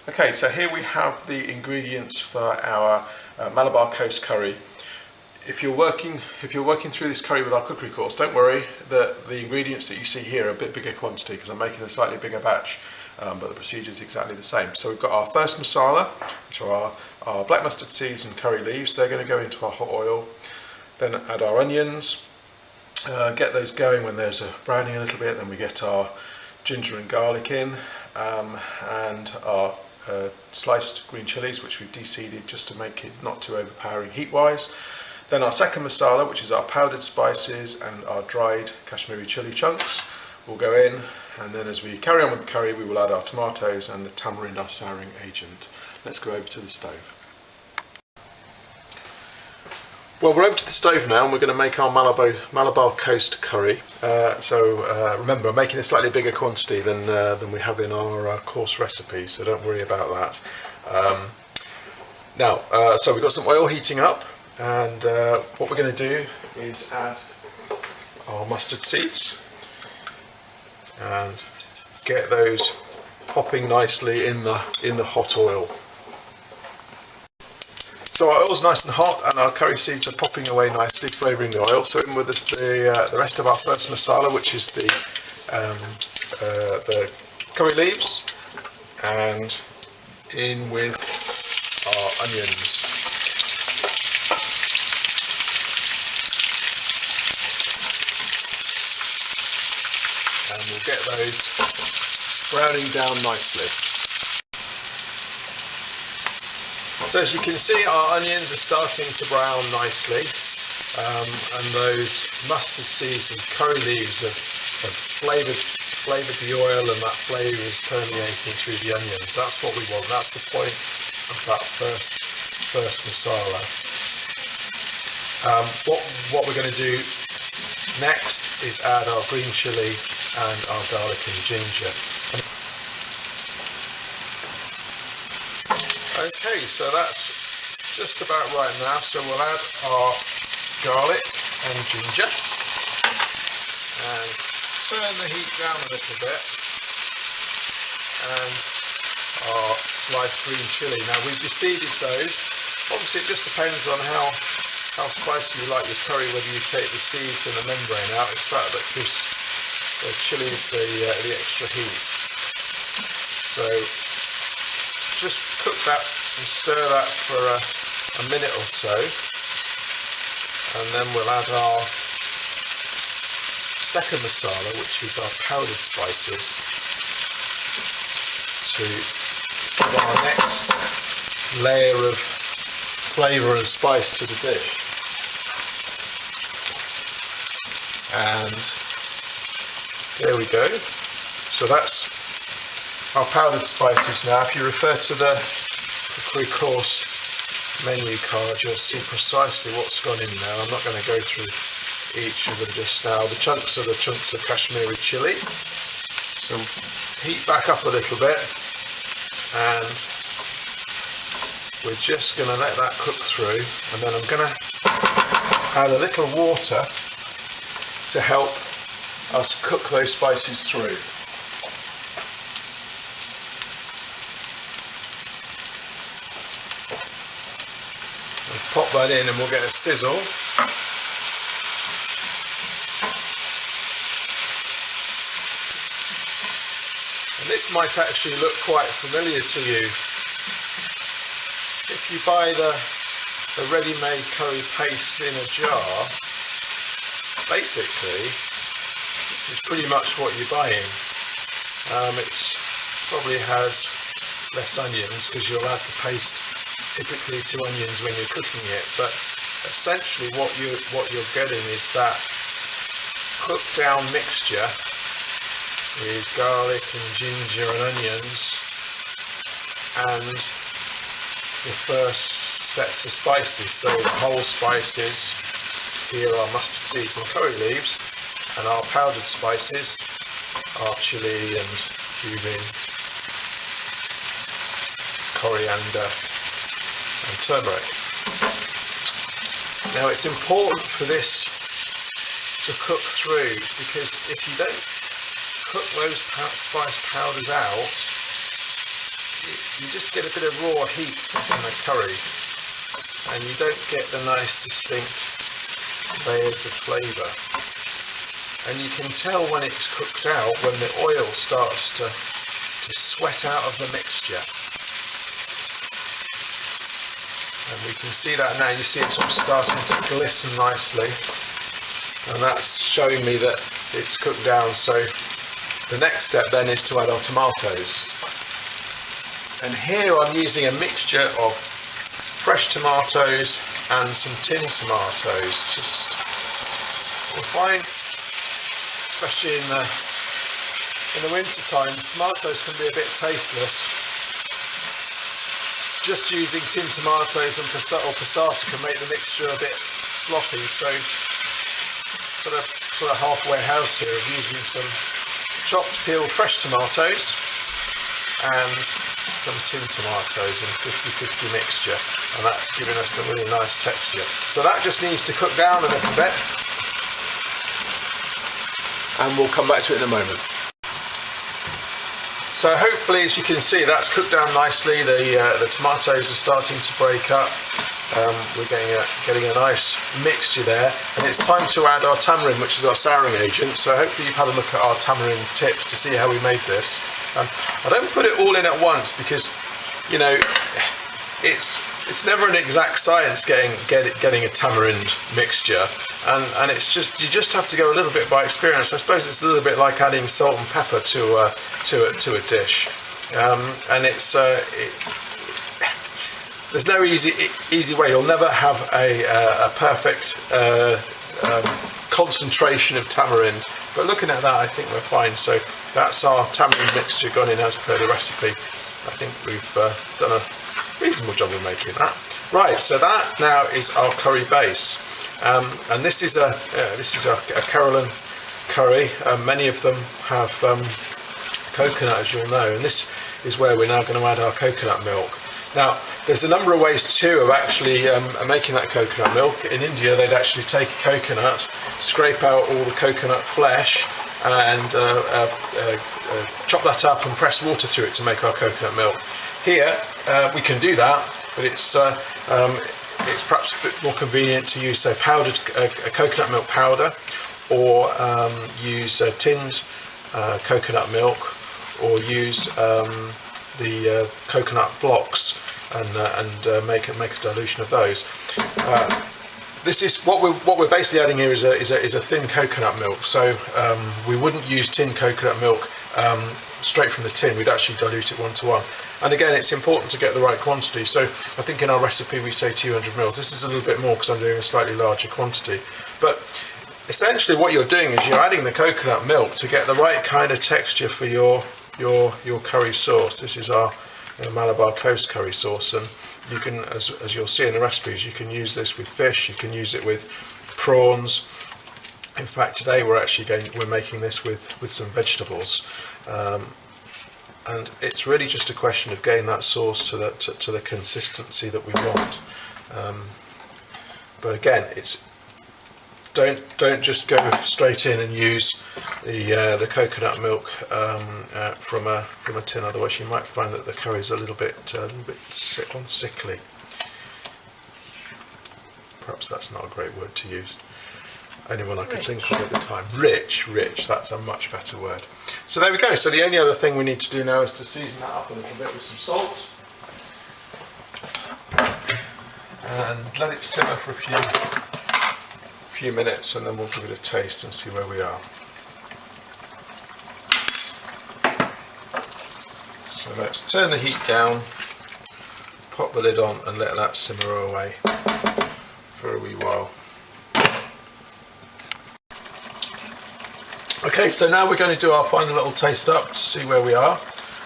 Okay, so here we have the ingredients for our Malabar Coast curry. If you're working through this curry with our cookery course, don't worry that the ingredients that you see here are a bit bigger quantity because I'm making a slightly bigger batch, but the procedure is exactly the same. So we've got our first masala, which are our black mustard seeds and curry leaves. They're going to go into our hot oil. Then add our onions, get those going when there's a browning a little bit. Then we get our ginger and garlic in, and our sliced green chilies, which we've de-seeded just to make it not too overpowering heat-wise. Then our second masala, which is our powdered spices and our dried Kashmiri chili chunks, will go in, and then as we carry on with the curry, we will add our tomatoes and the tamarind, our souring agent. Let's go over to the stove. Well, we're over to the stove now, and we're going to make our Malabar Coast curry. Remember, I'm making a slightly bigger quantity than we have in our course recipe, so don't worry about that. So we've got some oil heating up. And what we're going to do is add our mustard seeds and get those popping nicely in the hot oil. So our oil's nice and hot, and our curry seeds are popping away nicely, flavouring the oil. So in with the rest of our first masala, which is the curry leaves, and in with our onions. And we'll get those browning down nicely. So as you can see, our onions are starting to brown nicely, and those mustard seeds and curry leaves have flavoured the oil, and that flavour is permeating through the onions. That's what we want. That's the point of that first masala. What we're going to do next is add our green chilli and our garlic and ginger. Okay, so that's just about right now. So we'll add our garlic and ginger and turn the heat down a little bit, and our sliced green chilli. Now we've de-seeded those. Obviously it just depends on how spicy you like your curry, whether you take the seeds and the membrane out. It's that gives the chilies the extra heat. So just cook that and stir that for a minute or so, and then we'll add our second masala, which is our powdered spices, to add our next layer of flavour and spice to the dish. And there we go. So that's our powdered spices now. If you refer to the cookery course menu card, you'll see precisely what's gone in there. I'm not going to go through each of them just now. The chunks are the chunks of Kashmiri chili. So heat back up a little bit, and we're just going to let that cook through, and then I'm going to add a little water to help us cook those spices through. Pop that in and we'll get a sizzle. And this might actually look quite familiar to you. If you buy the ready-made curry paste in a jar, basically this is pretty much what you're buying. It probably has less onions because you'll add the paste typically to onions when you're cooking it, but essentially what you're getting is that cooked down mixture with garlic and ginger and onions, and the first sets of spices. So the whole spices, here are mustard seeds and curry leaves, and our powdered spices, our chili and cumin, coriander and turmeric. Now it's important for this to cook through, because if you don't cook those spice powders out, you just get a bit of raw heat in the curry, and you don't get the nice distinct layers of flavour. And you can tell when it's cooked out when the oil starts to sweat out of the mixture. And we can see that now. You see it sort of starting to glisten nicely, and that's showing me that it's cooked down. So the next step then is to add our tomatoes. And here I'm using a mixture of fresh tomatoes and some tin tomatoes. We'll find, especially in the winter time, tomatoes can be a bit tasteless. Just using tin tomatoes and passata can make the mixture a bit sloppy. So sort of halfway house here of using some chopped peeled fresh tomatoes and some tin tomatoes in 50-50 mixture, and that's giving us a really nice texture. So that just needs to cook down a little bit, and we'll come back to it in a moment. So hopefully, as you can see, that's cooked down nicely. The tomatoes are starting to break up. We're getting a nice mixture there, and it's time to add our tamarind, which is our souring agent. So hopefully you've had a look at our tamarind tips to see how we made this. I don't put it all in at once because, you know, it's never an exact science getting a tamarind mixture, and it's just, you just have to go a little bit by experience. I suppose it's a little bit like adding salt and pepper to a dish, and there's no easy way. You'll never have a perfect concentration of tamarind, but looking at that, I think we're fine. So that's our tamarind mixture gone in as per the recipe. I think we've done a reasonable job of making that. Right, so that now is our curry base, and this is a Caroline curry. Many of them have coconut, as you'll know, and this is where we're now going to add our coconut milk. Now, there's a number of ways too of actually making that coconut milk. In India, they'd actually take a coconut, scrape out all the coconut flesh, and chop that up and press water through it to make our coconut milk. Here, we can do that, but it's perhaps a bit more convenient to use powdered coconut milk powder, or use tinned coconut milk, or use the coconut blocks and make a dilution of those. This is what we're basically adding here is a thin coconut milk. So we wouldn't use tin coconut milk straight from the tin. We'd actually dilute it 1-to-1. And again, it's important to get the right quantity. So I think in our recipe we say 200 mils. This is a little bit more because I'm doing a slightly larger quantity. But essentially, what you're doing is you're adding the coconut milk to get the right kind of texture for your curry sauce. This is our Malabar Coast curry sauce, and you can, as you'll see in the recipes, you can use this with fish, you can use it with prawns. In fact, today we're making this with some vegetables, and it's really just a question of getting that sauce to the consistency that we want. But again, don't just go straight in and use the coconut milk from a tin. Otherwise, you might find that the curry is a little bit sickly. Perhaps that's not a great word to use. Only one I could think of at the time. Rich. That's a much better word. So there we go. So the only other thing we need to do now is to season that up a little bit with some salt and let it simmer for a few minutes, and then we'll give it a taste and see where we are. So let's turn the heat down, pop the lid on and let that simmer away for a wee while. Okay, so now we're going to do our final little taste up to see where we are.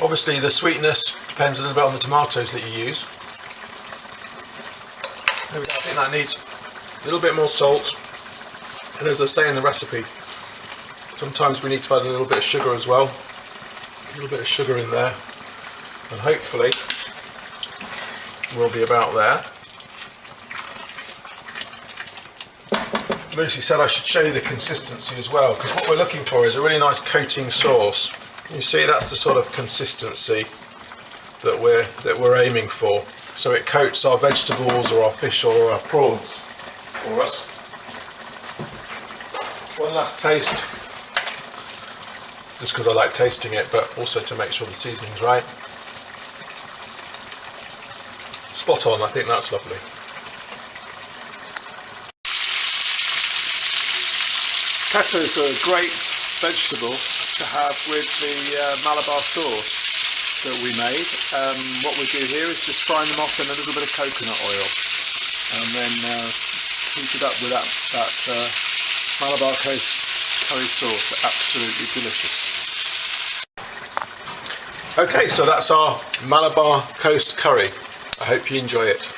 Obviously the sweetness depends a little bit on the tomatoes that you use. There we go. I think that needs a little bit more salt, and as I say in the recipe, sometimes we need to add a little bit of sugar as well. A little bit of sugar in there, and hopefully we'll be about there. Lucy said I should show you the consistency as well, because what we're looking for is a really nice coating sauce. You see, that's the sort of consistency that we're aiming for. So it coats our vegetables or our fish or our prawns for us. One last taste, just because I like tasting it, but also to make sure the seasoning's right. Spot on, I think that's lovely. Pepper is a great vegetable to have with the Malabar sauce that we made. What we do here is just fry them off in a little bit of coconut oil and then heat it up with that Malabar Coast curry sauce. Absolutely delicious. Okay, so that's our Malabar Coast curry. I hope you enjoy it.